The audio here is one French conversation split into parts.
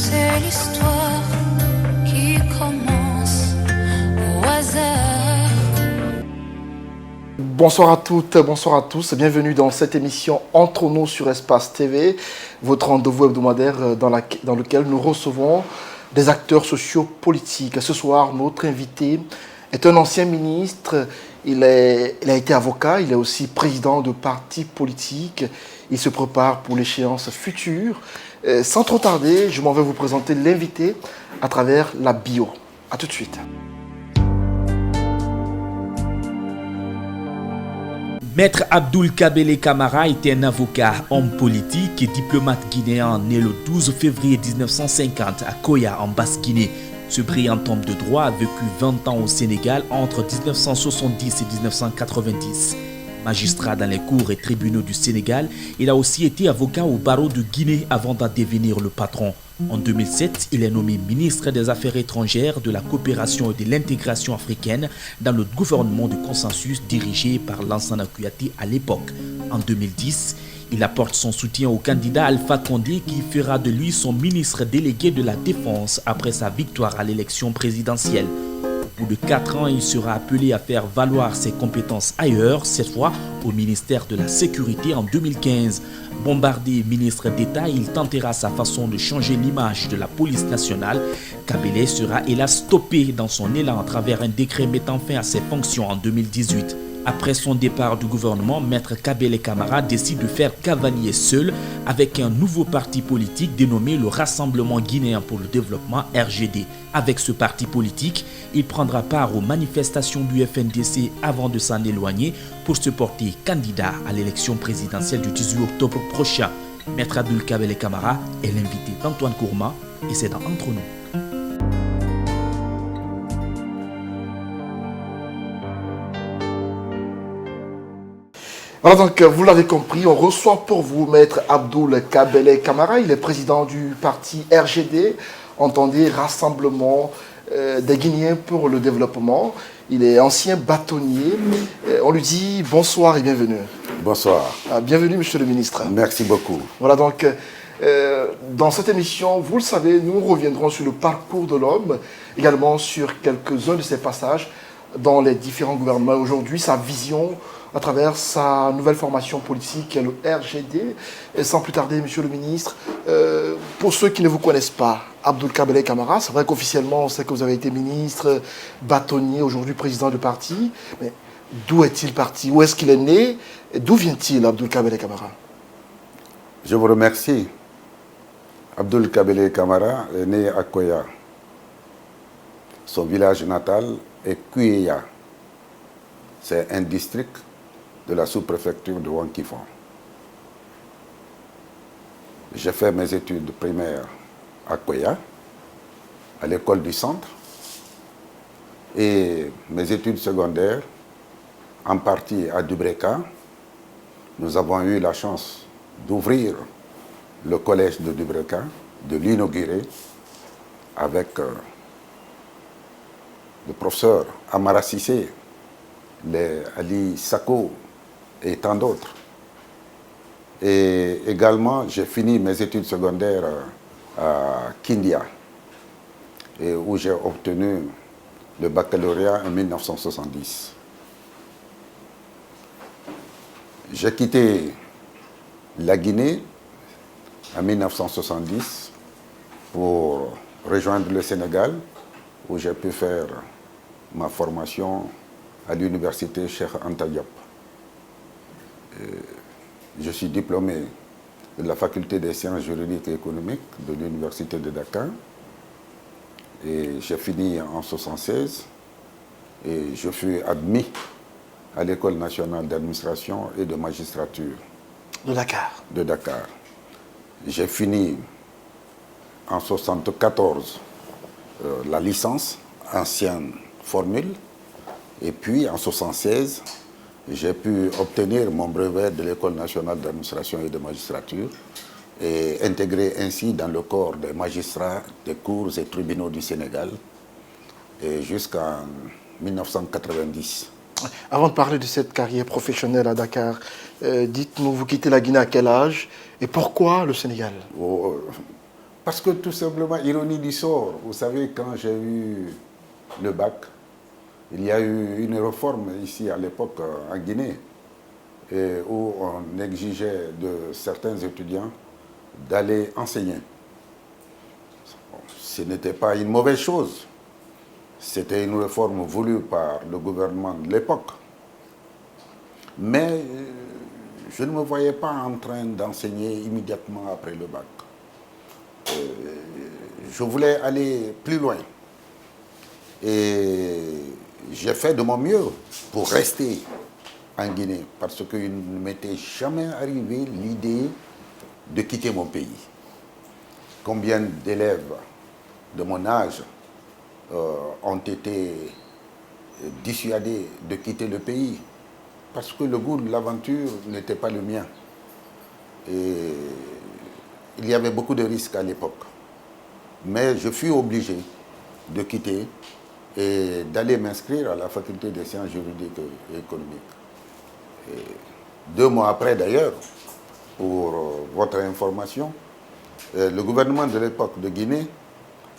c'est l'histoire qui commence au hasard. Bonsoir à toutes, bonsoir à tous. Bienvenue dans cette émission Entre nous sur Espace TV, votre rendez-vous hebdomadaire dans lequel nous recevons des acteurs sociopolitiques. Ce soir, notre invité est un ancien ministre. Il a été avocat, il est aussi président de parti politique. Il se prépare pour l'échéance future. Sans trop tarder, je m'en vais vous présenter l'invité à travers la bio. A tout de suite. Maître Abdoul Kabele Camara était un avocat, homme politique et diplomate guinéen né le 12 février 1950 à Koya en Basse-Guinée. Ce brillant homme de droit a vécu 20 ans au Sénégal entre 1970 et 1990. Magistrat dans les cours et tribunaux du Sénégal, il a aussi été avocat au barreau de Guinée avant d'en devenir le patron. En 2007, il est nommé ministre des Affaires étrangères, de la coopération et de l'intégration africaine dans le gouvernement de consensus dirigé par Lansana Kouyaté à l'époque. En 2010, il apporte son soutien au candidat Alpha Condé qui fera de lui son ministre délégué de la Défense après sa victoire à l'élection présidentielle. Au bout de 4 ans, il sera appelé à faire valoir ses compétences ailleurs, cette fois au ministère de la Sécurité en 2015. Bombardé ministre d'État, il tentera sa façon de changer l'image de la police nationale. Kabele sera hélas stoppé dans son élan à travers un décret mettant fin à ses fonctions en 2018. Après son départ du gouvernement, Maître Kabele Camara décide de faire cavalier seul avec un nouveau parti politique dénommé le Rassemblement guinéen pour le développement RGD. Avec ce parti politique, il prendra part aux manifestations du FNDC avant de s'en éloigner pour se porter candidat à l'élection présidentielle du 18 octobre prochain. Maître Abdoul Kabele Camara est l'invité d'Antoine Kourma et c'est dans Entre nous. Voilà, donc vous l'avez compris, on reçoit pour vous Maître Abdoul Kabele Camara. Il est président du parti RGD, entendez Rassemblement des Guinéens pour le développement. Il est ancien bâtonnier. On lui dit bonsoir et bienvenue. Bonsoir. Bienvenue, monsieur le ministre. Merci beaucoup. Voilà, donc dans cette émission, vous le savez, nous reviendrons sur le parcours de l'homme, également sur quelques-uns de ses passages dans les différents gouvernements. Aujourd'hui, sa vision à travers sa nouvelle formation politique, le RGD. Et sans plus tarder, monsieur le ministre, pour ceux qui ne vous connaissent pas, Abdoul Kabele Camara, c'est vrai qu'officiellement, on sait que vous avez été ministre, bâtonnier, aujourd'hui président du parti. Mais d'où est-il parti? Où est-ce qu'il est né? D'où vient-il, Abdoul Kabele Camara? Je vous remercie. Abdoul Kabele Camara est né à Koya. Son village natal est Kuyeya. C'est un district de la sous-préfecture de Wankifon. J'ai fait mes études primaires à Koya, à l'école du centre, et mes études secondaires, en partie à Dubreka. Nous avons eu la chance d'ouvrir le collège de Dubreka, de l'inaugurer avec le professeur Amara Sissé, Ali Sako et tant d'autres. Et également, j'ai fini mes études secondaires à Kindia, et où j'ai obtenu le baccalauréat en 1970. J'ai quitté la Guinée en 1970 pour rejoindre le Sénégal, où j'ai pu faire ma formation à l'université Cheikh Anta Diop. Je suis diplômé de la faculté des sciences juridiques et économiques de l'université de Dakar. Et j'ai fini en 1976 et je fus admis à l'école nationale d'administration et de magistrature De Dakar. J'ai fini en 1974 la licence, ancienne formule. Et puis, en 1976, j'ai pu obtenir mon brevet de l'École nationale d'administration et de magistrature et intégrer ainsi dans le corps des magistrats des cours et tribunaux du Sénégal jusqu'en 1990. Avant de parler de cette carrière professionnelle à Dakar, dites-nous, vous quittez la Guinée à quel âge et pourquoi le Sénégal? Parce que tout simplement, ironie du sort, vous savez, quand j'ai eu le bac, il y a eu une réforme ici à l'époque en Guinée, où on exigeait de certains étudiants d'aller enseigner. Bon, ce n'était pas une mauvaise chose. C'était une réforme voulue par le gouvernement de l'époque. Mais je ne me voyais pas en train d'enseigner immédiatement après le bac. Je voulais aller plus loin. Et j'ai fait de mon mieux pour rester en Guinée, parce qu'il ne m'était jamais arrivé l'idée de quitter mon pays. Combien d'élèves de mon âge ont été dissuadés de quitter le pays parce que le goût de l'aventure n'était pas le mien. Et il y avait beaucoup de risques à l'époque. Mais je fus obligé de quitter et d'aller m'inscrire à la faculté des sciences juridiques et économiques. Et 2 mois après d'ailleurs, pour votre information, le gouvernement de l'époque de Guinée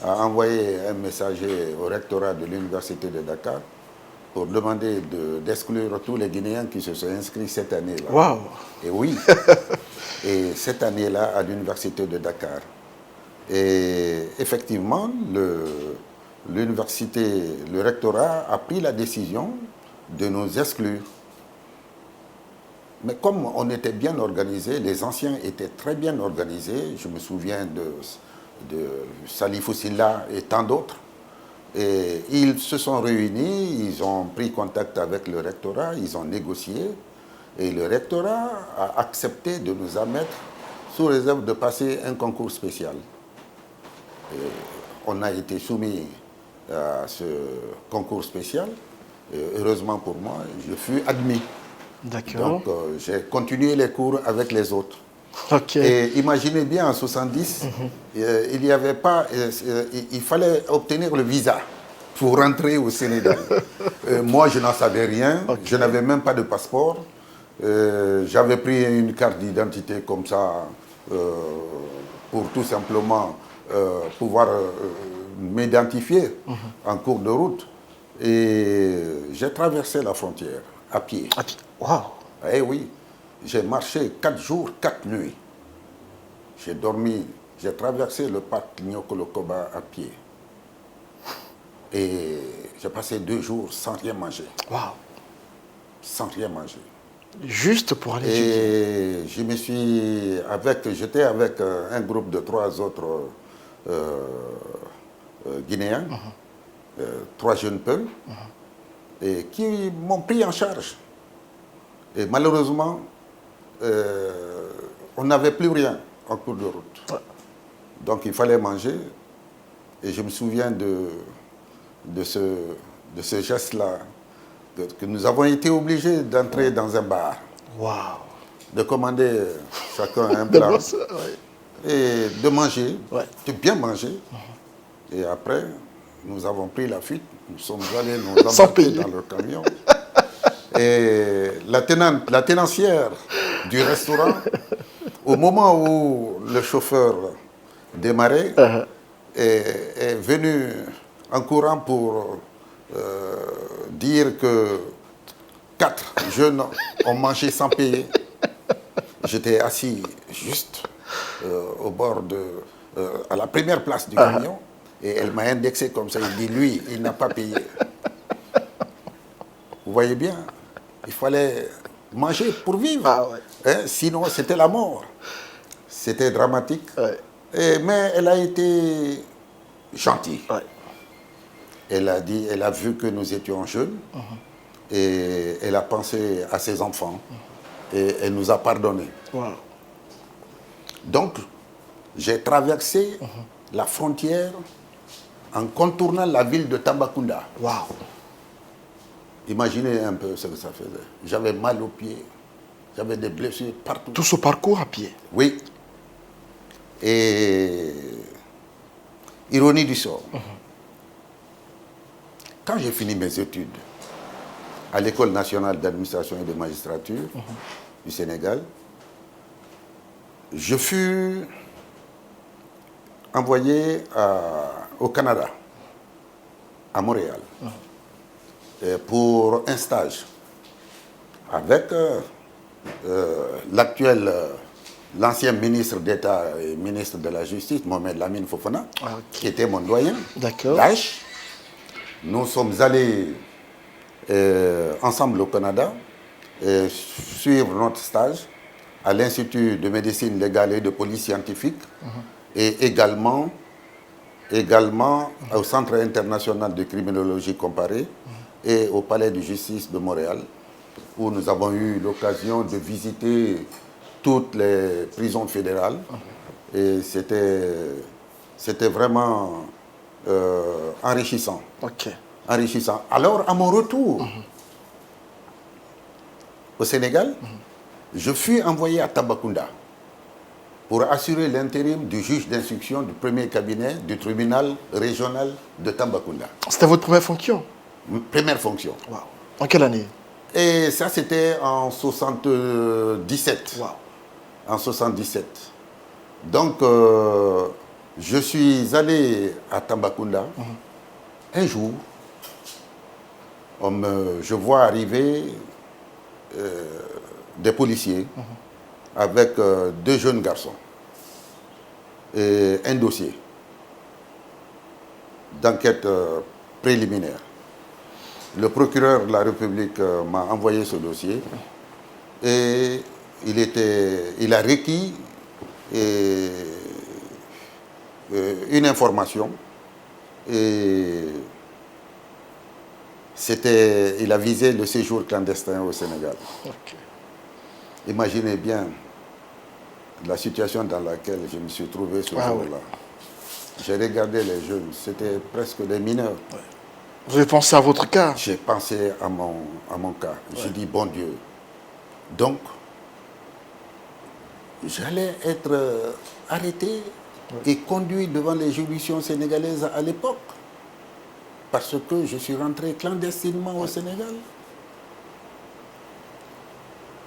a envoyé un messager au rectorat de l'université de Dakar pour demander d'exclure tous les Guinéens qui se sont inscrits cette année-là. Waouh! Et oui, et cette année-là à l'université de Dakar. Et effectivement, l'université, le rectorat a pris la décision de nous exclure. Mais comme on était bien organisé, les anciens étaient très bien organisés, je me souviens de Salifou Silla et tant d'autres, et ils se sont réunis, ils ont pris contact avec le rectorat, ils ont négocié, et le rectorat a accepté de nous admettre sous réserve de passer un concours spécial. Et on a été soumis à ce concours spécial, et heureusement pour moi, je fus admis. D'accord. Donc, j'ai continué les cours avec les autres. Ok. Et imaginez bien, en 70, il n'y avait pas... il fallait obtenir le visa pour rentrer au Sénégal. Moi, je n'en savais rien. Ok. Je n'avais même pas de passeport. J'avais pris une carte d'identité comme ça pour tout simplement pouvoir m'identifier en cours de route. Et j'ai traversé la frontière à pied. Waouh! Eh oui, j'ai marché 4 jours, 4 nuits. J'ai dormi, j'ai traversé le parc Nyokolokoba à pied. Et j'ai passé 2 jours sans rien manger. Waouh! Sans rien manger. Juste pour aller étudier. Et je me suis j'étais avec un groupe de 3 autres Guinéens, 3 jeunes peuls, et qui m'ont pris en charge. Et malheureusement, on n'avait plus rien en cours de route. Ouais. Donc il fallait manger. Et je me souviens de ce geste-là, que nous avons été obligés d'entrer dans un bar, Waouh! de commander chacun un plat Ouais. et de manger, Ouais. de bien manger. Et après, nous avons pris la fuite, nous sommes allés nous Sans embarquer payer. dans le camion. Et la tenancière du restaurant, au moment où le chauffeur démarrait, est venue en courant pour dire que 4 jeunes ont mangé sans payer. J'étais assis juste au bord à la première place du camion, et elle m'a indexé comme ça. Il dit, lui, il n'a pas payé. Vous voyez bien, il fallait manger pour vivre. Ah ouais. Hein, sinon, c'était la mort. C'était dramatique. Ouais. Mais elle a été gentille. Ouais. Elle a vu que nous étions jeunes, et elle a pensé à ses enfants, et elle nous a pardonné. Waouh! Donc, j'ai traversé la frontière en contournant la ville de Tambacounda. Waouh! Imaginez un peu ce que ça faisait. J'avais mal aux pieds, j'avais des blessures partout. Tout ce parcours à pied. Oui. Et ironie du sort. Quand j'ai fini mes études à l'École nationale d'administration et de magistrature du Sénégal, je fus envoyé au Canada, à Montréal, pour un stage avec l'ancien ministre d'État et ministre de la Justice, Mohamed Lamine Fofana, qui était mon doyen d'âge. Nous sommes allés ensemble au Canada suivre notre stage à l'Institut de médecine légale et de police scientifique et également au Centre international de criminologie comparée et au Palais de justice de Montréal, où nous avons eu l'occasion de visiter toutes les prisons fédérales. Et c'était vraiment enrichissant. Enrichissant. Alors, à mon retour au Sénégal, je fus envoyé à Tambacounda pour assurer l'intérim du juge d'instruction du premier cabinet du tribunal régional de Tambacounda. C'était votre première fonction? Première fonction. Wow. En quelle année? Et ça, c'était en 77. Wow. En 77. Donc, je suis allé à Tambacounda. Un jour, je vois arriver des policiers avec deux jeunes garçons et un dossier d'enquête préliminaire. Le procureur de la République m'a envoyé ce dossier et il a requis une information et il a visé le séjour clandestin au Sénégal. Imaginez bien la situation dans laquelle je me suis trouvé ce jour-là. J'ai regardé les jeunes, c'était presque des mineurs. Vous avez pensé à votre cas? J'ai pensé à mon cas. J'ai dit, bon Dieu. Donc, j'allais être arrêté et conduit devant les juridictions sénégalaises à l'époque. Parce que je suis rentré clandestinement au Sénégal.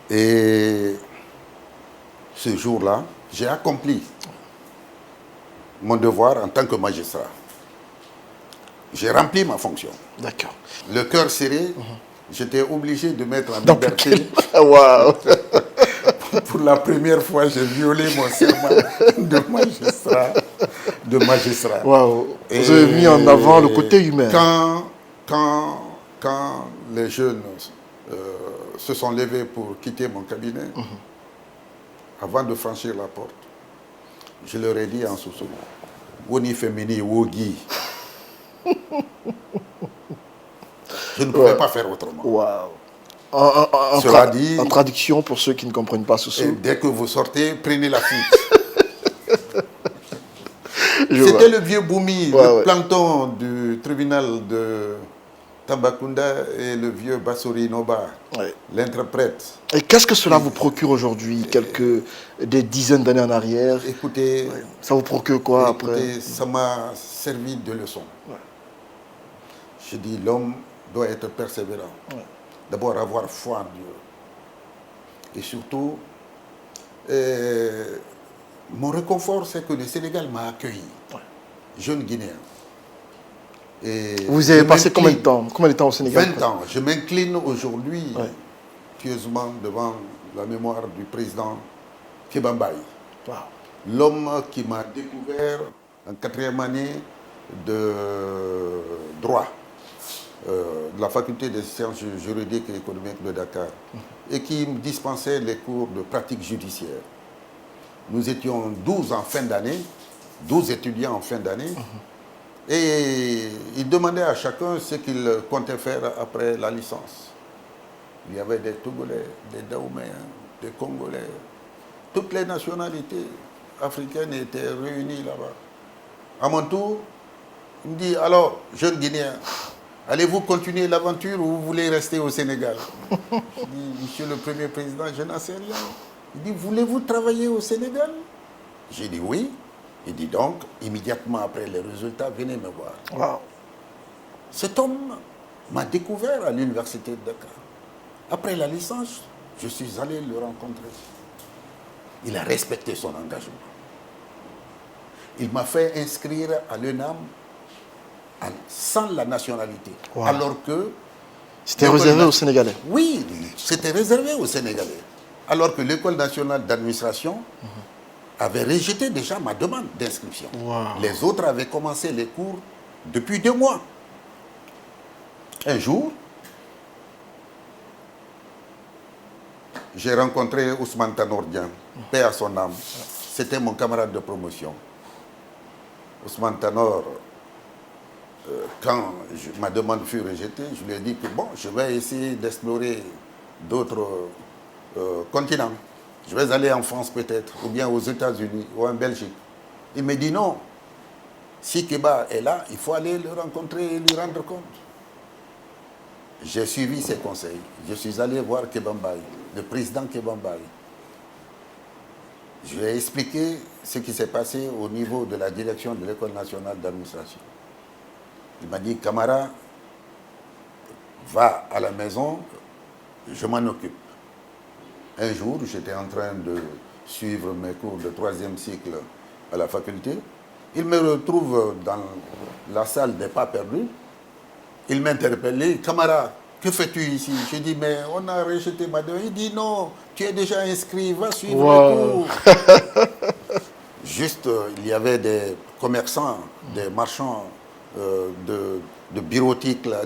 Et ce jour-là, j'ai accompli mon devoir en tant que magistrat. J'ai rempli ma fonction. D'accord. Le cœur serré, j'étais obligé de mettre en liberté. Wow. Pour la première fois, j'ai violé mon serment de magistrat. Wow. Vous avez mis en avant le côté humain. Quand les jeunes se sont levés pour quitter mon cabinet, avant de franchir la porte, je leur ai dit en sous-sous, Woni Femini Wogi. Je ne pouvais pas faire autrement. Wow. En traduction pour ceux qui ne comprennent pas ce dès que vous sortez, prenez la fuite. C'était le vieux Boumi, le planton du tribunal de Tambacounda et le vieux Bassori Noba, l'interprète. Et qu'est-ce que cela vous procure aujourd'hui, des dizaines d'années en arrière? Écoutez, ça vous procure quoi après? Ça m'a servi de leçon. Je dis, l'homme doit être persévérant. D'abord, avoir foi en Dieu. Et surtout, mon réconfort, c'est que le Sénégal m'a accueilli. Jeune Guinéen. Et vous avez passé combien de temps au Sénégal? 20 ans. Je m'incline aujourd'hui, pieusement, devant la mémoire du président Kébambaye. L'homme qui m'a découvert en 4e année de droit. De la faculté des sciences juridiques et économiques de Dakar et qui me dispensait les cours de pratique judiciaire. Nous étions 12 en fin d'année, 12 étudiants en fin d'année et il demandait à chacun ce qu'il comptait faire après la licence. Il y avait des Togolais, des Daouméens, des Congolais. Toutes les nationalités africaines étaient réunies là-bas. À mon tour, il me dit, alors, jeune Guinéen, allez-vous continuer l'aventure ou vous voulez rester au Sénégal? Je dis, Monsieur le Premier Président, je n'en sais rien. Il dit, voulez-vous travailler au Sénégal? J'ai dit oui. Il dit donc, immédiatement après les résultats, venez me voir. Wow. Cet homme m'a découvert à l'université de Dakar. Après la licence, je suis allé le rencontrer. Il a respecté son engagement. Il m'a fait inscrire à l'ENAM sans la nationalité. Wow. Alors que... C'était réservé aux Sénégalais. Oui, c'était réservé aux Sénégalais. Alors que l'École nationale d'administration avait rejeté déjà ma demande d'inscription. Wow. Les autres avaient commencé les cours depuis 2 mois. Un jour, j'ai rencontré Ousmane Tanor Dieng, paix à son âme. C'était mon camarade de promotion. Ousmane Tanor, quand ma demande fut rejetée, je lui ai dit que bon, je vais essayer d'explorer d'autres continents. Je vais aller en France peut-être, ou bien aux États-Unis, ou en Belgique. Il me dit non. Si Kéba est là, il faut aller le rencontrer et lui rendre compte. J'ai suivi ses conseils. Je suis allé voir Kéba Mbaye, le président Kéba Mbaye. Je lui ai expliqué ce qui s'est passé au niveau de la direction de l'École nationale d'administration. Il m'a dit, Camara, va à la maison, je m'en occupe. Un jour, j'étais en train de suivre mes cours de 3e cycle à la faculté. Il me retrouve dans la salle des pas perdus. Il m'a interpellé, Camara, que fais-tu ici? Je dis, mais on a rejeté ma demande. Il dit, non, tu es déjà inscrit, va suivre les cours. Juste, il y avait des commerçants, des marchands de bureautique là,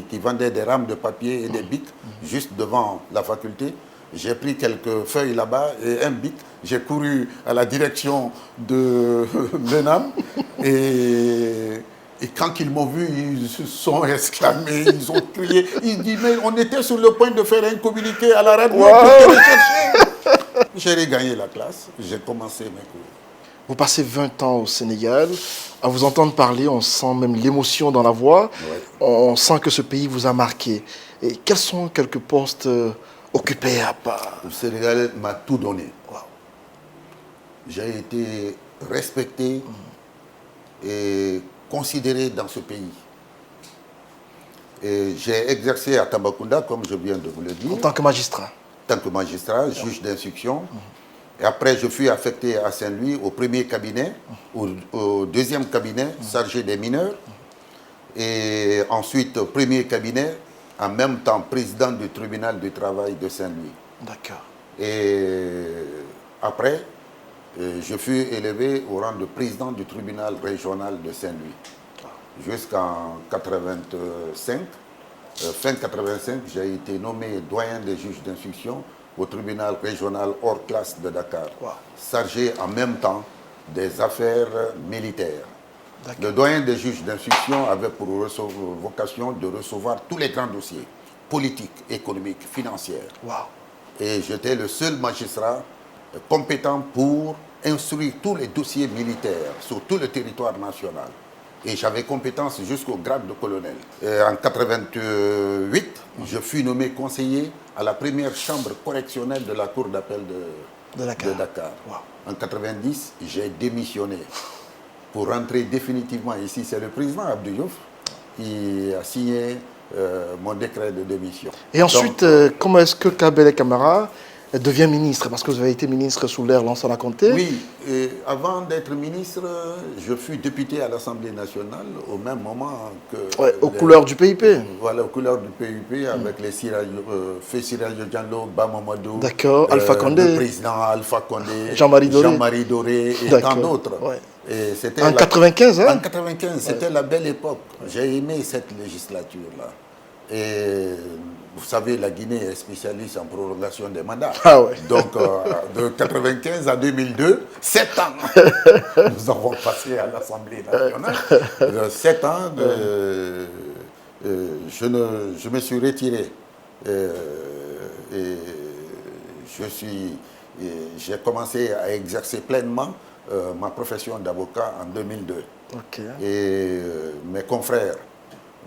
qui vendaient des rames de papier et des bics juste devant la faculté. J'ai pris quelques feuilles là-bas et un bic. J'ai couru à la direction de l'ENAM et quand ils m'ont vu, ils se sont exclamés, ils ont crié. Ils disent, mais on était sur le point de faire un communiqué à la radio pour te rechercher. J'ai regagné la classe, j'ai commencé mes cours. Vous passez 20 ans au Sénégal. À vous entendre parler, on sent même l'émotion dans la voix. Ouais. On sent que ce pays vous a marqué. Et quels sont quelques postes occupés à part? Le Sénégal m'a tout donné. Wow. J'ai été respecté et considéré dans ce pays. Et j'ai exercé à Tambacounda, comme je viens de vous le dire. En tant que magistrat? En tant que magistrat, juge d'instruction. Et après, je fus affecté à Saint-Louis au premier cabinet, au deuxième cabinet, chargé des mineurs. Et ensuite, premier cabinet, en même temps, président du tribunal du travail de Saint-Louis. D'accord. Et après, je fus élevé au rang de président du tribunal régional de Saint-Louis. Jusqu'en 85. Fin 85, j'ai été nommé doyen des juges d'instruction au tribunal régional hors classe de Dakar, chargé en même temps des affaires militaires. Le doyen des juges d'instruction avait pour vocation de recevoir tous les grands dossiers, politiques, économiques, financiers. Wow. Et j'étais le seul magistrat compétent pour instruire tous les dossiers militaires sur tout le territoire national. Et j'avais compétence jusqu'au grade de colonel. Et en 88, je fus nommé conseiller à la première chambre correctionnelle de la cour d'appel de Dakar. Wow. En 90, j'ai démissionné pour rentrer définitivement ici. C'est le président Abdou Diouf qui a signé mon décret de démission. Et ensuite, comment est-ce que Kabele Camara devient ministre? Parce que vous avez été ministre sous l'ère Lansana Conté. Oui, et avant d'être ministre, je fus député à l'Assemblée nationale au même moment que... Ouais, aux couleurs du PIP. Voilà, aux couleurs du PIP, avec les Fé Sirajo Diallo, Bamamadou. D'accord, Alpha Condé. Le président Alpha Condé, Jean-Marie Doré et tant d'autres. Ouais. Et c'était en 95, hein? En 95, c'était la belle époque. J'ai aimé cette législature-là. Et vous savez, la Guinée est spécialiste en prolongation des mandats. Ah ouais. Donc, de 95 à 2002, 7 ans, nous avons passé à l'Assemblée nationale. 7 ans, je me suis retiré. Et j'ai commencé à exercer pleinement ma profession d'avocat en 2002. Okay. Et mes confrères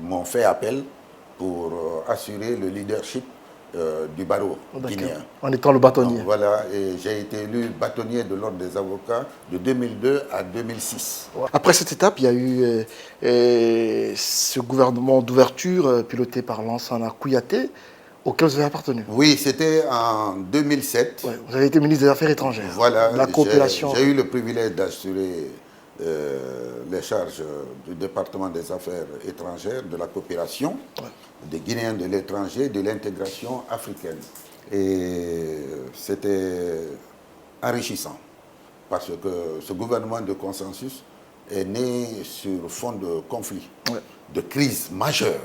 m'ont fait appel pour assurer le leadership du barreau guinéen. En étant le bâtonnier. Donc, voilà, et j'ai été élu bâtonnier de l'Ordre des avocats de 2002 à 2006. Après cette étape, il y a eu ce gouvernement d'ouverture piloté par Lansana Kouyaté, auquel vous avez appartenu. Oui, c'était en 2007. Ouais, vous avez été ministre des Affaires étrangères. Voilà, la coopération. J'ai eu le privilège d'assurer les charges du département des affaires étrangères, de la coopération, des Guinéens de l'étranger, de l'intégration africaine. Et c'était enrichissant parce que ce gouvernement de consensus est né sur fond de conflit, de crise majeure.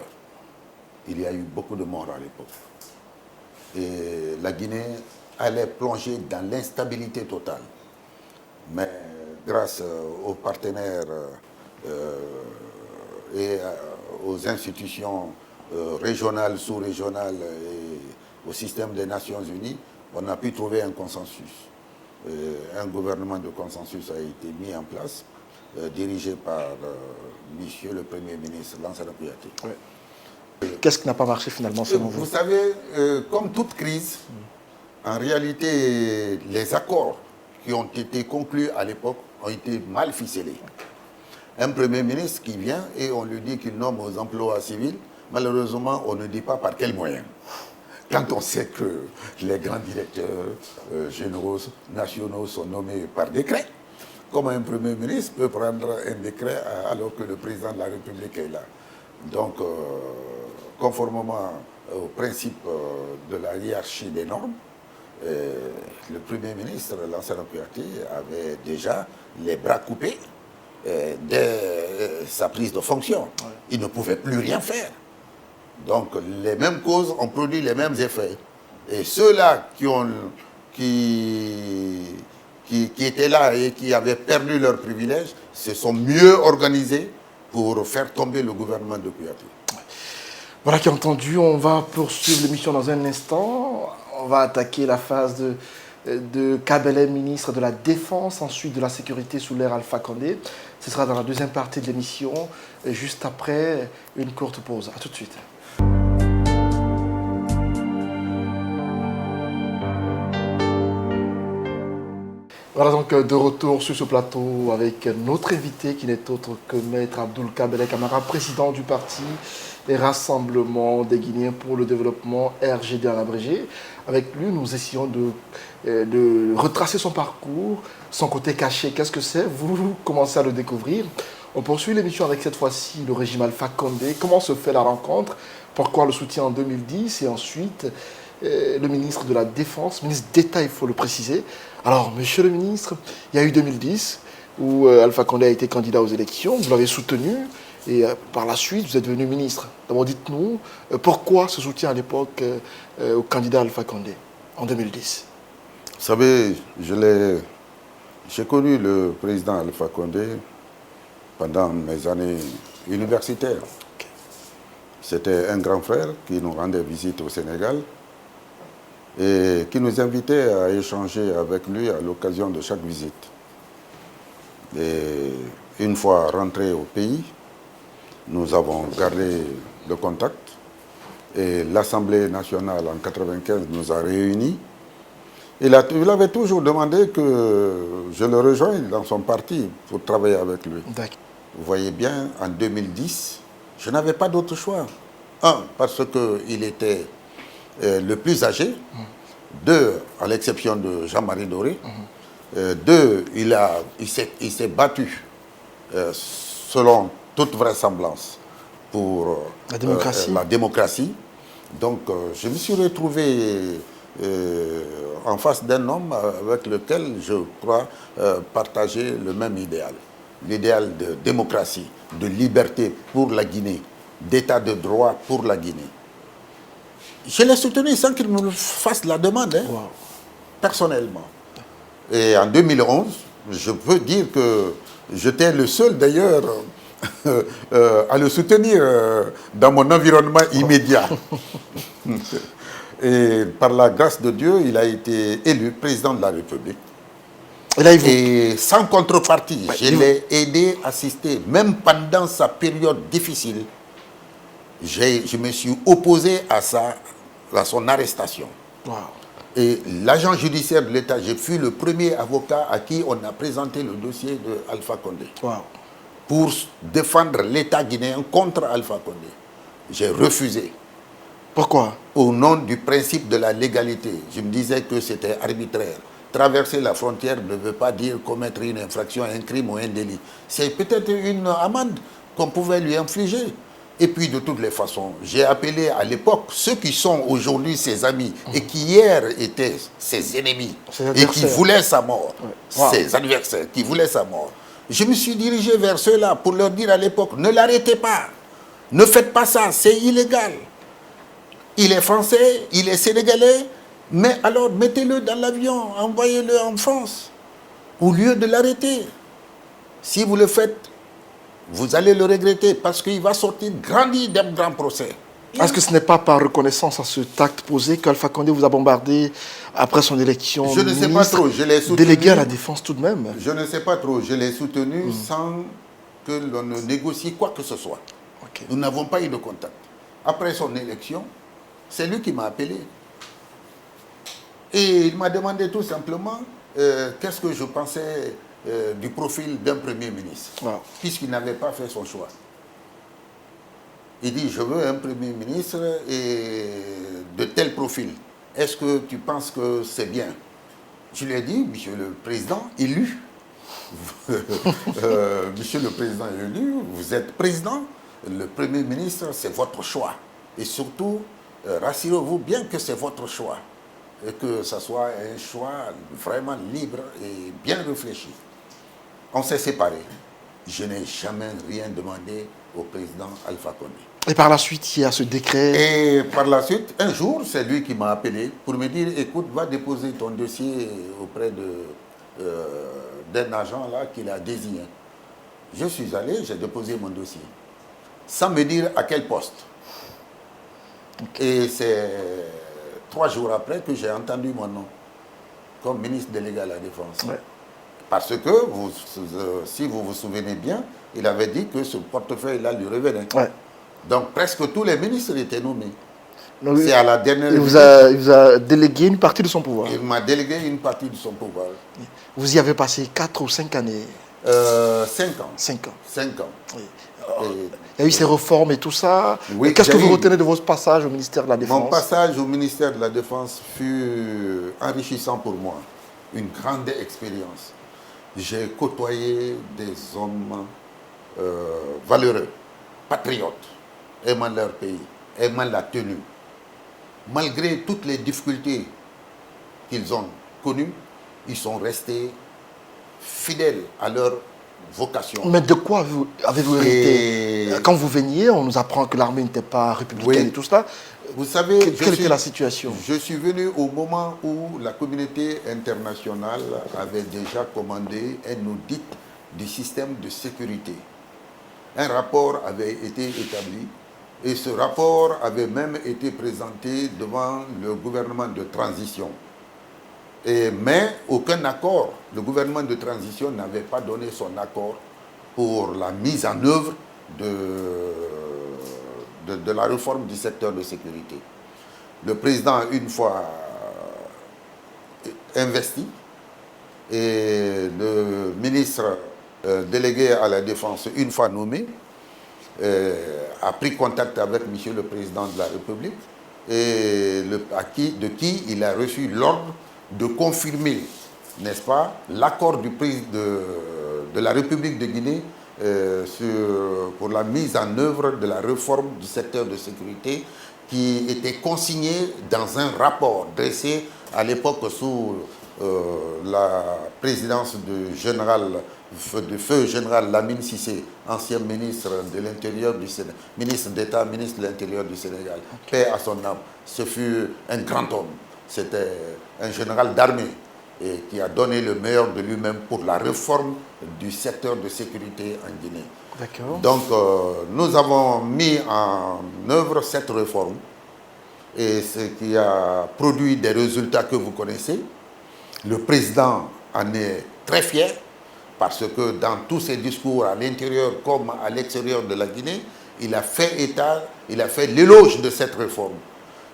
Il y a eu beaucoup de morts à l'époque. Et la Guinée allait plonger dans l'instabilité totale. Mais grâce aux partenaires et aux institutions régionales, sous-régionales et au système des Nations Unies, on a pu trouver un consensus. Un gouvernement de consensus a été mis en place, dirigé par monsieur le Premier ministre Lansana Kouyaté. Qu'est-ce qui n'a pas marché finalement selon vous? Vous savez, comme toute crise, en réalité, les accords qui ont été conclus à l'époque ont été mal ficelés. Un Premier ministre qui vient et on lui dit qu'il nomme aux emplois civils, malheureusement, on ne dit pas par quels moyens. Quand on sait que les grands directeurs généraux nationaux sont nommés par décret, comment un Premier ministre peut prendre un décret alors que le président de la République est là? Donc, conformément au principe de la hiérarchie des normes, le Premier ministre, Lansana Kouyaté, avait déjà les bras coupés dès sa prise de fonction. Il ne pouvait plus rien faire. Donc, les mêmes causes ont produit les mêmes effets. Et ceux-là qui étaient là et qui avaient perdu leurs privilèges se sont mieux organisés pour faire tomber le gouvernement de Kouyaté. Voilà qui est entendu, on va poursuivre l'émission dans un instant. On va attaquer la phase de Kabele, ministre de la Défense, ensuite de la Sécurité sous l'ère Alpha Condé. Ce sera dans la deuxième partie de l'émission, juste après une courte pause. A tout de suite. Voilà donc de retour sur ce plateau avec notre invité qui n'est autre que Maître Abdoul Kabele Camara, président du parti et Rassemblement des Guinéens pour le développement, RGD en abrégé. Avec lui, nous essayons de retracer son parcours, son côté caché. Qu'est-ce que c'est? Vous commencez à le découvrir. On poursuit l'émission avec cette fois-ci le régime Alpha Condé. Comment se fait la rencontre? Pourquoi le soutien en 2010? Et ensuite, le ministre de la Défense, ministre d'État, il faut le préciser. Alors, monsieur le ministre, il y a eu 2010 où Alpha Condé a été candidat aux élections. Vous l'avez soutenu. Et par la suite, vous êtes devenu ministre. D'abord, dites-nous, pourquoi ce soutien à l'époque au candidat Alpha Condé en 2010? Vous savez, j'ai connu le président Alpha Condé pendant mes années universitaires. Okay. C'était un grand frère qui nous rendait visite au Sénégal et qui nous invitait à échanger avec lui à l'occasion de chaque visite. Et une fois rentré au pays, nous avons gardé le contact et l'Assemblée nationale en 1995 nous a réunis. Il avait toujours demandé que je le rejoigne dans son parti pour travailler avec lui. Vous voyez bien, en 2010, je n'avais pas d'autre choix. Un, parce qu'il était le plus âgé. Deux, à l'exception de Jean-Marie Doré. Deux, il s'est battu selon toute vraisemblance pour la démocratie. Donc, je me suis retrouvé en face d'un homme avec lequel je crois partager le même idéal. L'idéal de démocratie, de liberté pour la Guinée, d'état de droit pour la Guinée. Je l'ai soutenu sans qu'il me fasse la demande, personnellement. Et en 2011, je peux dire que j'étais le seul d'ailleurs à le soutenir dans mon environnement immédiat. Et par la grâce de Dieu, il a été élu président de la République. Et sans contrepartie, je l'ai aidé, assisté, même pendant sa période difficile. Je me suis opposé à son arrestation. Et l'agent judiciaire de l'État, je fus le premier avocat à qui on a présenté le dossier de Alpha Condé. Pour défendre l'État guinéen contre Alpha Condé. J'ai refusé. Pourquoi? Au nom du principe de la légalité. Je me disais que c'était arbitraire. traverser la frontière ne veut pas dire commettre une infraction, un crime ou un délit. C'est peut-être une amende qu'on pouvait lui infliger. Et puis, de toutes les façons, j'ai appelé à l'époque ceux qui sont aujourd'hui ses amis et qui hier étaient ses ennemis et qui voulaient sa mort, ses adversaires qui voulaient sa mort. Je me suis dirigé vers ceux-là pour leur dire à l'époque, ne l'arrêtez pas, ne faites pas ça, c'est illégal. Il est français, il est sénégalais, mais alors mettez-le dans l'avion, envoyez-le en France, au lieu de l'arrêter. Si vous le faites, vous allez le regretter parce qu'il va sortir grandi d'un grand procès. Est-ce que ce n'est pas par reconnaissance à ce acte posé qu'Alpha Condé vous a bombardé après son élection? Je ne sais pas trop, je l'ai soutenu. Délégué à la défense tout de même. Je ne sais pas trop, je l'ai soutenu sans que l'on ne négocie quoi que ce soit. Okay. Nous n'avons pas eu de contact. Après son élection, c'est lui qui m'a appelé. Et il m'a demandé tout simplement qu'est-ce que je pensais du profil d'un Premier ministre, puisqu'il n'avait pas fait son choix. Il dit, je veux un Premier ministre et de tel profil. Est-ce que tu penses que c'est bien? Je lui ai dit, Monsieur le Président élu, Monsieur le Président élu, vous êtes président, le Premier ministre, c'est votre choix. Et surtout, rassurez-vous bien que c'est votre choix. Et que ce soit un choix vraiment libre et bien réfléchi. On s'est séparés. Je n'ai jamais rien demandé au président Alpha Condé. Et par la suite, il y a ce décret. Et par la suite, un jour, c'est lui qui m'a appelé pour me dire, écoute, va déposer ton dossier auprès d'un agent là qu'il a désigné. Je suis allé, j'ai déposé mon dossier, sans me dire à quel poste. Et c'est 3 jours après que j'ai entendu mon nom comme ministre délégué à la Défense. Ouais. Parce que, si vous vous souvenez bien, il avait dit que ce portefeuille-là lui revenait. Ouais. Donc presque tous les ministres étaient nommés. C'est à la dernière... Il vous a délégué une partie de son pouvoir. Il m'a délégué une partie de son pouvoir. Vous y avez passé 4 ou 5 années. 5 ans. 5 ans. 5 ans. Oui. Il y a eu ces réformes et tout ça. Oui, qu'est-ce que vous retenez de votre passage au ministère de la Défense? Mon passage au ministère de la Défense fut enrichissant pour moi. Une grande expérience. J'ai côtoyé des hommes valeureux, patriotes, aimant leur pays, aimant la tenue. Malgré toutes les difficultés qu'ils ont connues, ils sont restés fidèles à leur vocation. Mais de quoi avez-vous hérité? Quand vous veniez, on nous apprend que l'armée n'était pas républicaine et tout cela. Vous savez, quelle était la situation? Je suis venu au moment où la communauté internationale avait déjà commandé un audit du système de sécurité. Un rapport avait été établi et ce rapport avait même été présenté devant le gouvernement de transition. Mais aucun accord, le gouvernement de transition n'avait pas donné son accord pour la mise en œuvre de la réforme du secteur de sécurité. Le président, une fois investi, et le ministre délégué à la Défense, une fois nommé, a pris contact avec M. le Président de la République, et de qui il a reçu l'ordre de confirmer, n'est-ce pas, l'accord du président de la République de Guinée pour la mise en œuvre de la réforme du secteur de sécurité qui était consigné dans un rapport dressé à l'époque sous la présidence du feu général Lamine Cissé, ancien ministre de l'Intérieur du Sénégal, ministre d'État, ministre de l'Intérieur du Sénégal. Paix à son âme. Ce fut un grand homme. C'était un général d'armée et qui a donné le meilleur de lui-même pour la réforme du secteur de sécurité en Guinée. Donc, nous avons mis en œuvre cette réforme et ce qui a produit des résultats que vous connaissez. Le président en est très fier parce que dans tous ses discours à l'intérieur comme à l'extérieur de la Guinée, il a fait l'éloge de cette réforme.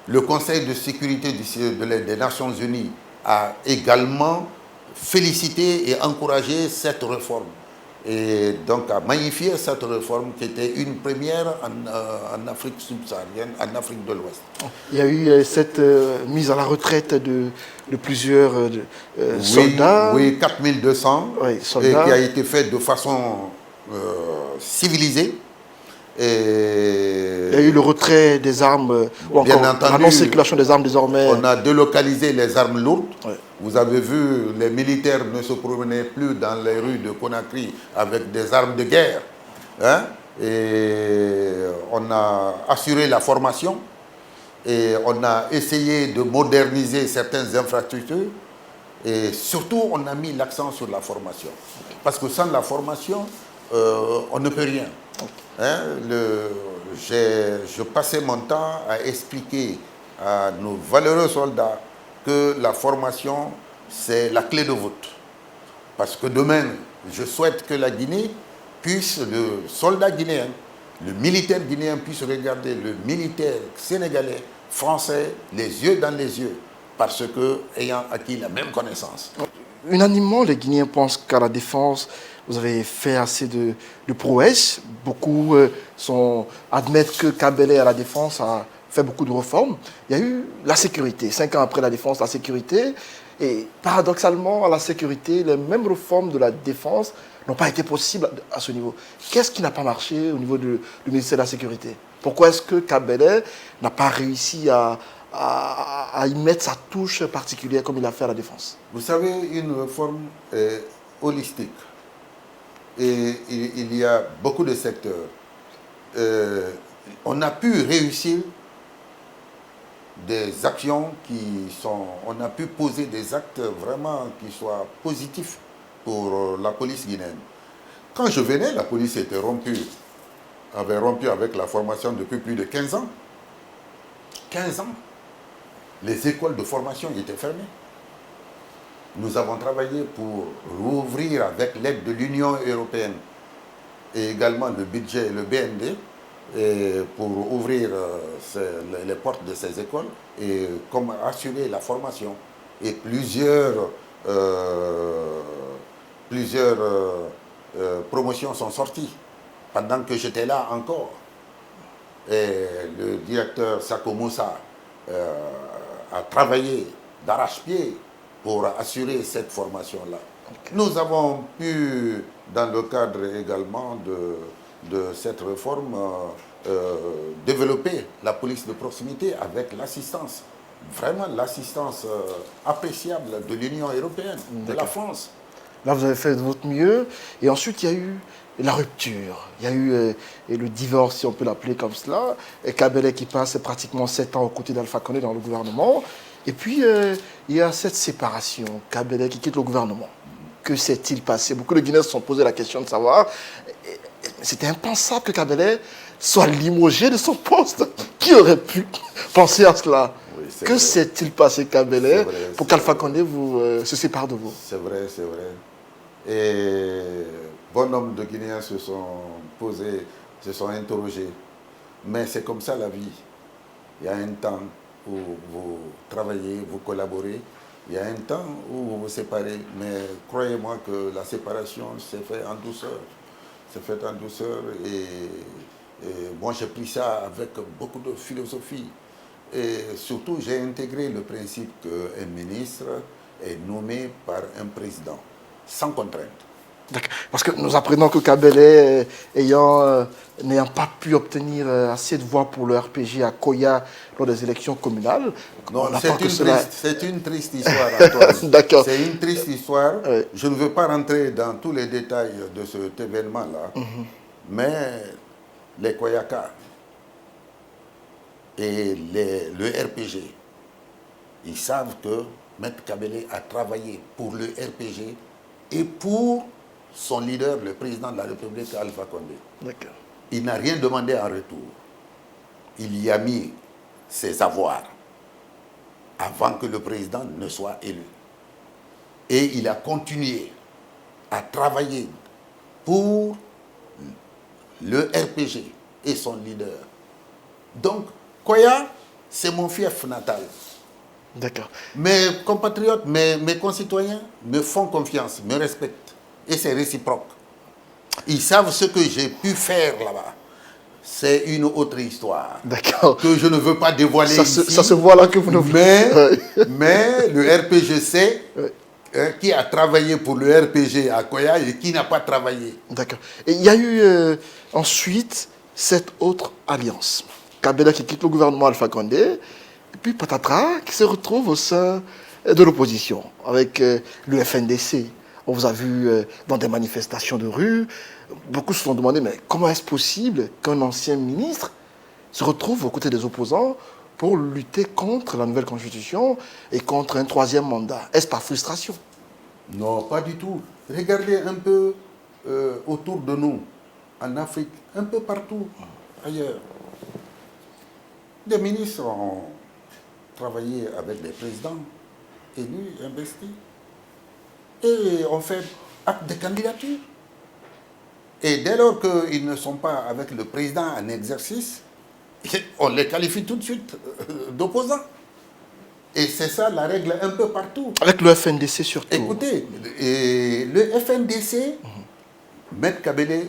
Le Conseil de sécurité des Nations Unies a également félicité et encouragé cette réforme. et donc a magnifié cette réforme qui était une première en Afrique subsaharienne, en Afrique de l'Ouest. Il y a eu cette mise à la retraite de plusieurs soldats. Oui, 4200, Oui, et soldats. qui a été fait de façon civilisée. Et Il y a eu le retrait des armes, ou bien encore entendu, la non-circulation des armes désormais. on a délocalisé les armes lourdes. Ouais. Vous avez vu, les militaires ne se promenaient plus dans les rues de Conakry avec des armes de guerre. Hein? Et on a assuré la formation et on a essayé de moderniser certaines infrastructures et surtout on a mis l'accent sur la formation. Parce que sans la formation, on ne peut rien. Hein? Je passais mon temps à expliquer à nos valeureux soldats que la formation, c'est la clé de voûte. Parce que demain, je souhaite que la Guinée puisse, le soldat guinéen, le militaire guinéen puisse regarder le militaire sénégalais, français, les yeux dans les yeux, parce que ayant acquis la même connaissance. Unanimement, les Guinéens pensent qu'à la défense, vous avez fait assez de prouesses. Beaucoup admettent que Kabele à la défense a fait beaucoup de réformes. Il y a eu la sécurité. 5 ans après la défense, la sécurité. Et paradoxalement, à la sécurité, les mêmes réformes de la défense n'ont pas été possibles à ce niveau. Qu'est-ce qui n'a pas marché au niveau du ministère de la Sécurité? Pourquoi est-ce que Kabele n'a pas réussi à y mettre sa touche particulière comme il a fait à la défense? Vous savez, une réforme holistique. Et il y a beaucoup de secteurs. On a pu réussir des actions on a pu poser des actes vraiment qui soient positifs pour la police guinéenne. Quand je venais, la police avait rompu avec la formation depuis plus de 15 ans. 15 ans. Les écoles de formation étaient fermées. Nous avons travaillé pour rouvrir avec l'aide de l'Union européenne et également le budget, le BND, et pour ouvrir les portes de ces écoles et comme assurer la formation. Et plusieurs promotions sont sorties pendant que j'étais là encore. Et le directeur Sako Moussa a travaillé d'arrache-pied pour assurer cette formation-là. Okay. Nous avons pu, dans le cadre également de cette réforme, développer la police de proximité avec l'assistance, vraiment l'assistance appréciable de l'Union européenne, de la France. Là, vous avez fait de votre mieux. Et ensuite, il y a eu la rupture. Il y a eu le divorce, si on peut l'appeler comme cela. Et Kabele qui passe pratiquement 7 ans aux côtés d'Alpha Condé dans le gouvernement. Et puis, il y a cette séparation. Kabele qui quitte le gouvernement. Que s'est-il passé? Beaucoup de Guinéens se sont posé la question de savoir. C'était impensable que Kabele soit limogé de son poste. Qui aurait pu penser à cela? Oui, que s'est-il passé, Kabele, pour qu'Alpha Condé se sépare de vous? C'est vrai, c'est vrai. Et bon nombre de Guinéens se sont posés, se sont interrogés. Mais c'est comme ça la vie. Il y a un temps où vous travaillez, vous collaborez. Il y a un temps où vous vous séparez. Mais croyez-moi que la séparation s'est faite en douceur. C'est fait en douceur et moi j'ai pris ça avec beaucoup de philosophie. Et surtout j'ai intégré le principe qu'un ministre est nommé par un président, sans contrainte. Parce que nous apprenons que Kabele, n'ayant pas pu obtenir assez de voix pour le RPG à Koya lors des élections communales. Non, c'est une triste histoire, Antoine. D'accord. C'est une triste histoire. Oui. Je ne veux pas rentrer dans tous les détails de cet événement-là, mais les Koyaka et le RPG, ils savent que Maître Kabele a travaillé pour le RPG et pour son leader, le président de la République, Alpha Condé. D'accord. Il n'a rien demandé en retour. Il y a mis ses avoirs avant que le président ne soit élu. Et il a continué à travailler pour le RPG et son leader. Donc, Koya, c'est mon fief natal. D'accord. Mes compatriotes, mes concitoyens me font confiance, me respectent. Et c'est réciproque. Ils savent ce que j'ai pu faire là-bas. C'est une autre histoire. D'accord. Que je ne veux pas dévoiler ici. Ça se voit là que vous ne voulez. Mais le RPG sait qui a travaillé pour le RPG à Koya et qui n'a pas travaillé. D'accord. Et il y a eu ensuite cette autre alliance. Kabila qui quitte le gouvernement Alpha Condé, et puis Patatras qui se retrouve au sein de l'opposition avec le FNDC. On vous a vu dans des manifestations de rue. Beaucoup se sont demandé, mais comment est-ce possible qu'un ancien ministre se retrouve aux côtés des opposants pour lutter contre la nouvelle constitution et contre un troisième mandat? Est-ce par frustration? Non, pas du tout. Regardez un peu autour de nous, en Afrique, un peu partout ailleurs. Des ministres ont travaillé avec des présidents élus, investis, et ont fait acte de candidature. Et dès lors qu'ils ne sont pas avec le président en exercice, on les qualifie tout de suite d'opposants. Et c'est ça la règle un peu partout. Avec le FNDC surtout. Écoutez, le FNDC, Maître Kabele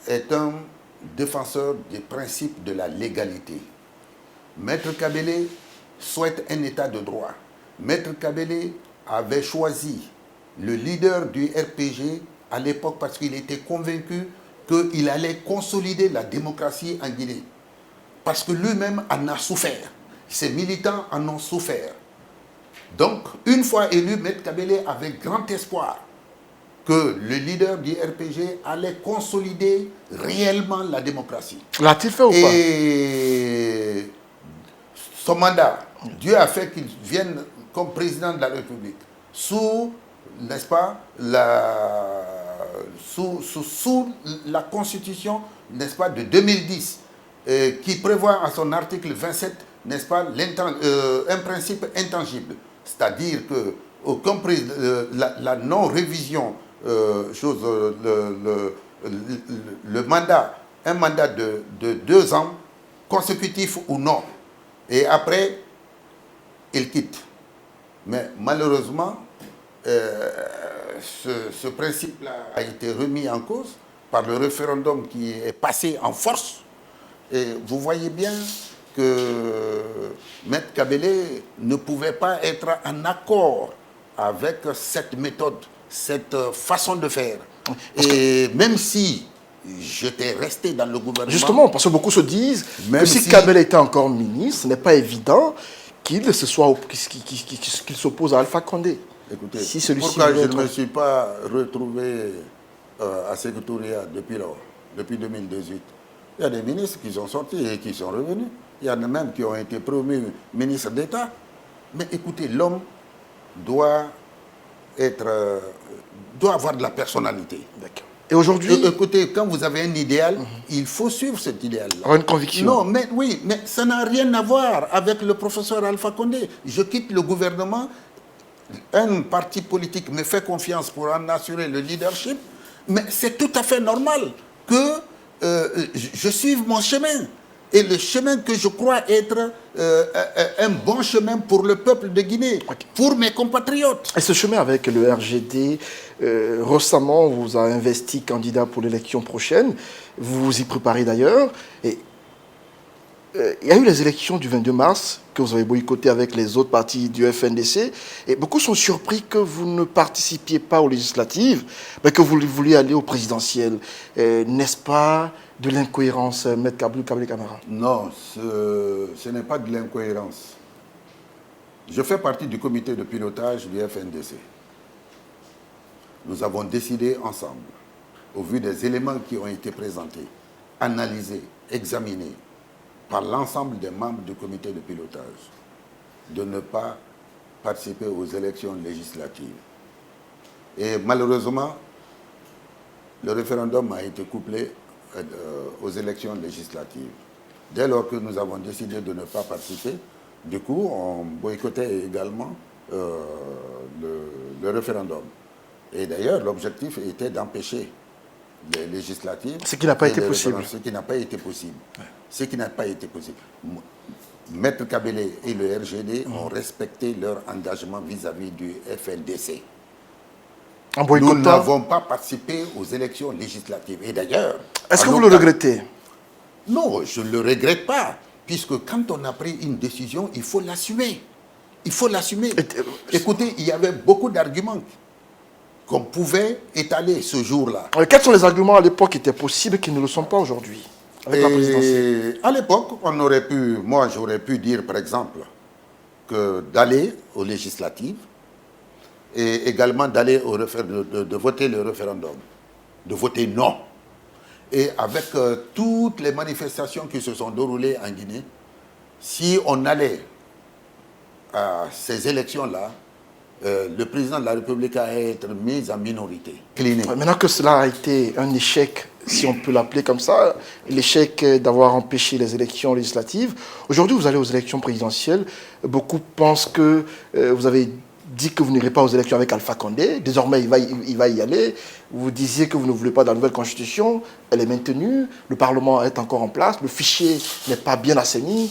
est un défenseur des principes de la légalité. Maître Kabele souhaite un état de droit. Maître Kabele avait choisi le leader du RPG à l'époque parce qu'il était convaincu qu'il allait consolider la démocratie en Guinée. Parce que lui-même en a souffert. Ses militants en ont souffert. Donc, une fois élu, Maître Kabele avait grand espoir que le leader du RPG allait consolider réellement la démocratie. L'a-t-il fait ou pas? Et son mandat, Dieu a fait qu'il vienne comme président de la République sous, n'est-ce pas, sous la Constitution, n'est-ce pas, de 2010, qui prévoit en son article 27, n'est-ce pas, un principe intangible. C'est-à-dire que la non-révision, le mandat, un mandat de 2 ans, consécutif ou non, et après, il quitte. Mais malheureusement, ce principe-là a été remis en cause par le référendum qui est passé en force. Et vous voyez bien que Maître Kabele ne pouvait pas être en accord avec cette méthode, cette façon de faire. Et même si j'étais resté dans le gouvernement... Justement, parce que beaucoup se disent que si Kabele était encore ministre, ce n'est pas évident qu'il s'oppose à Alpha Condé. Écoutez, si pourquoi je ne me suis pas retrouvé à Sécoutoria depuis 2018? Il y a des ministres qui sont sortis et qui sont revenus. Il y en a même qui ont été promus ministres d'État. Mais écoutez, l'homme doit avoir de la personnalité. D'accord. Et aujourd'hui... Écoutez, quand vous avez un idéal, il faut suivre cet idéal-là. Avoir une conviction. Non, mais oui, mais ça n'a rien à voir avec le professeur Alpha Condé. Je quitte le gouvernement, un parti politique me fait confiance pour en assurer le leadership, mais c'est tout à fait normal que je suive mon chemin. Et le chemin que je crois être un bon chemin pour le peuple de Guinée, pour mes compatriotes. Et ce chemin avec le RGD, récemment, on vous a investi candidat pour l'élection prochaine. Vous vous y préparez d'ailleurs. Et il y a eu les élections du 22 mars que vous avez boycottées avec les autres partis du FNDC. Et beaucoup sont surpris que vous ne participiez pas aux législatives, mais que vous vouliez aller aux présidentielles. N'est-ce pas de l'incohérence, Maître Kabele Camara? Non, ce n'est pas de l'incohérence. Je fais partie du comité de pilotage du FNDC. Nous avons décidé ensemble, au vu des éléments qui ont été présentés, analysés, examinés, par l'ensemble des membres du comité de pilotage, de ne pas participer aux élections législatives. Et malheureusement, le référendum a été couplé aux élections législatives. Dès lors que nous avons décidé de ne pas participer, du coup, on boycottait également le référendum. Et d'ailleurs, l'objectif était d'empêcher les législatives. Ce qui n'a pas été possible. Ce qui n'a pas été possible. Ce qui n'a pas été possible. Maître Kabele et le RGD ont respecté leur engagement vis-à-vis du FNDC. En Nous boycottant. n'avons pas participé aux élections législatives. Et d'ailleurs... Est-ce que en vous le aucun- regrettez? Non, je ne le regrette pas, puisque quand on a pris une décision, il faut l'assumer. Il faut l'assumer. Écoutez, il y avait beaucoup d'arguments qu'on pouvait étaler ce jour-là. Quels sont les arguments à l'époque qui étaient possibles et qui ne le sont pas aujourd'hui avec la présidentielle? Et à l'époque, moi j'aurais pu dire par exemple que d'aller aux législatives et également d'aller de voter le référendum, de voter non. Et avec toutes les manifestations qui se sont déroulées en Guinée, si on allait à ces élections-là, le président de la République a été mis en minorité. Cliné. Maintenant que cela a été un échec, si on peut l'appeler comme ça, l'échec d'avoir empêché les élections législatives, aujourd'hui vous allez aux élections présidentielles, beaucoup pensent que vous avez dit que vous n'irez pas aux élections avec Alpha Condé, désormais il va y aller, vous disiez que vous ne voulez pas de la nouvelle constitution, elle est maintenue, le Parlement est encore en place, le fichier n'est pas bien assaini.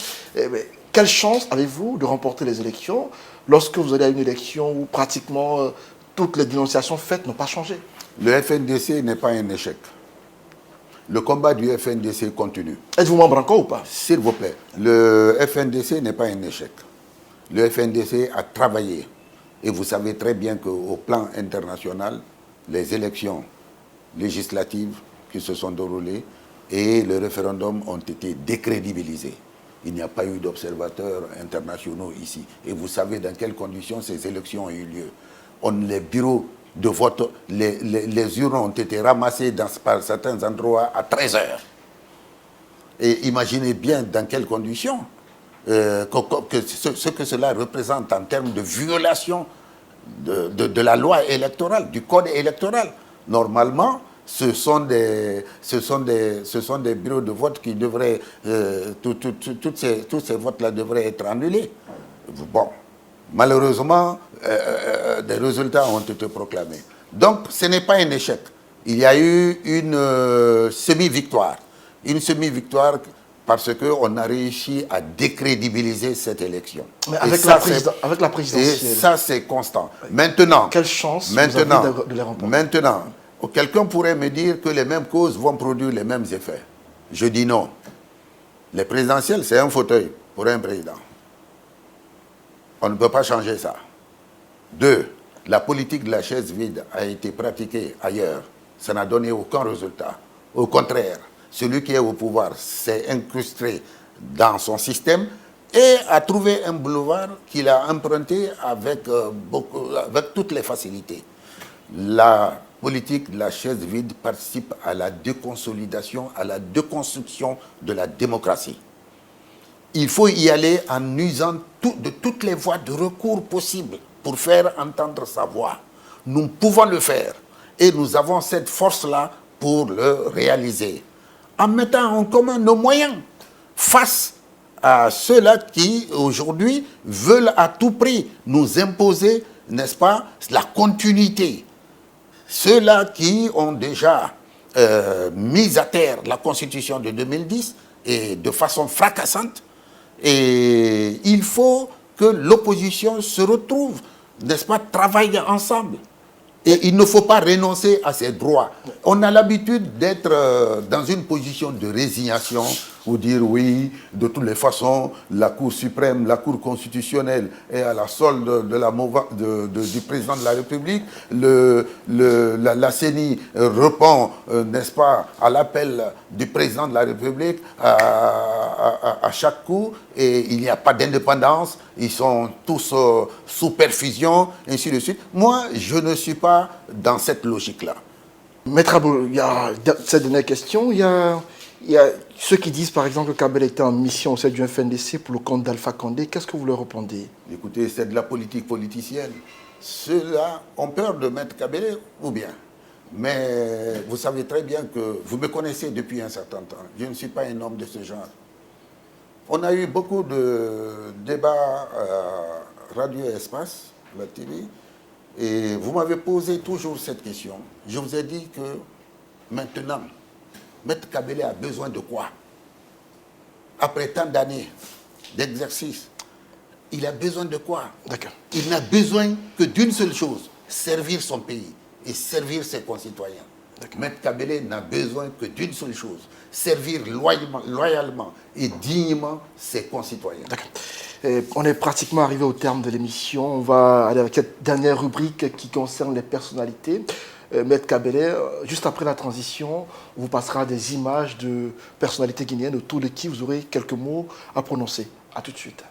Quelle chance avez-vous de remporter les élections lorsque vous allez à une élection où pratiquement toutes les dénonciations faites n'ont pas changé? Le FNDC n'est pas un échec. Le combat du FNDC continue. Êtes-vous membre encore ou pas? S'il vous plaît, le FNDC n'est pas un échec. Le FNDC a travaillé. Et vous savez très bien qu'au plan international, les élections législatives qui se sont déroulées et le référendum ont été décrédibilisés. Il n'y a pas eu d'observateurs internationaux ici. Et vous savez dans quelles conditions ces élections ont eu lieu. Les bureaux de vote, les urnes ont été ramassées par certains endroits à 13 heures. Et imaginez bien dans quelles conditions ce que cela représente en termes de violation de la loi électorale, du code électoral. Normalement, ce sont des bureaux de vote qui devraient... tous ces votes-là devraient être annulés. Bon, malheureusement, des résultats ont été proclamés. Donc, ce n'est pas un échec. Il y a eu une semi-victoire. Une semi-victoire parce qu'on a réussi à décrédibiliser cette élection. Mais avec la présidentielle. Et ça, c'est constant. Maintenant... Quelle chance vous avez de les remporter? Maintenant, quelqu'un pourrait me dire que les mêmes causes vont produire les mêmes effets. Je dis non. Les présidentielles, c'est un fauteuil pour un président. On ne peut pas changer ça. 2, la politique de la chaise vide a été pratiquée ailleurs. Ça n'a donné aucun résultat. Au contraire, celui qui est au pouvoir s'est incrusté dans son système et a trouvé un boulevard qu'il a emprunté avec toutes les facilités. La politique de la chaise vide participe à la déconsolidation, à la déconstruction de la démocratie. Il faut y aller en usant de toutes les voies de recours possibles pour faire entendre sa voix. Nous pouvons le faire et nous avons cette force-là pour le réaliser. En mettant en commun nos moyens face à ceux-là qui, aujourd'hui, veulent à tout prix nous imposer, n'est-ce pas, la continuité. Ceux-là qui ont déjà mis à terre la Constitution de 2010 et de façon fracassante. Et il faut que l'opposition se retrouve, n'est-ce pas, travailler ensemble. Et il ne faut pas renoncer à ses droits. On a l'habitude d'être dans une position de résignation ou dire oui, de toutes les façons, la Cour suprême, la Cour constitutionnelle est à la solde du président de la République. La CENI répond, n'est-ce pas, à l'appel du président de la République à chaque coup et il n'y a pas d'indépendance. Ils sont tous sous perfusion, ainsi de suite. Moi, je ne suis pas dans cette logique-là. Maître Abou, il y a cette dernière question. Il y a ceux qui disent, par exemple, que Kabila était en mission au sein du FNDC pour le compte d'Alpha Condé. Qu'est-ce que vous leur répondez? Écoutez, c'est de la politique politicienne. Ceux-là ont peur de mettre Kabila ou bien. Mais vous savez très bien que vous me connaissez depuis un certain temps. Je ne suis pas un homme de ce genre. On a eu beaucoup de débats à Radio Espace, la TV, et vous m'avez posé toujours cette question. Je vous ai dit que maintenant, Maître Kabila a besoin de quoi? Après tant d'années d'exercice, il a besoin de quoi? D'accord. Il n'a besoin que d'une seule chose, servir son pays. et servir ses concitoyens. Maître Kabele n'a besoin que d'une seule chose, servir loyalement et dignement ses concitoyens. On est pratiquement arrivé au terme de l'émission. On va aller avec cette dernière rubrique qui concerne les personnalités. Maître Kabele, juste après la transition, on vous passera des images de personnalités guinéennes autour de qui vous aurez quelques mots à prononcer. A tout de suite.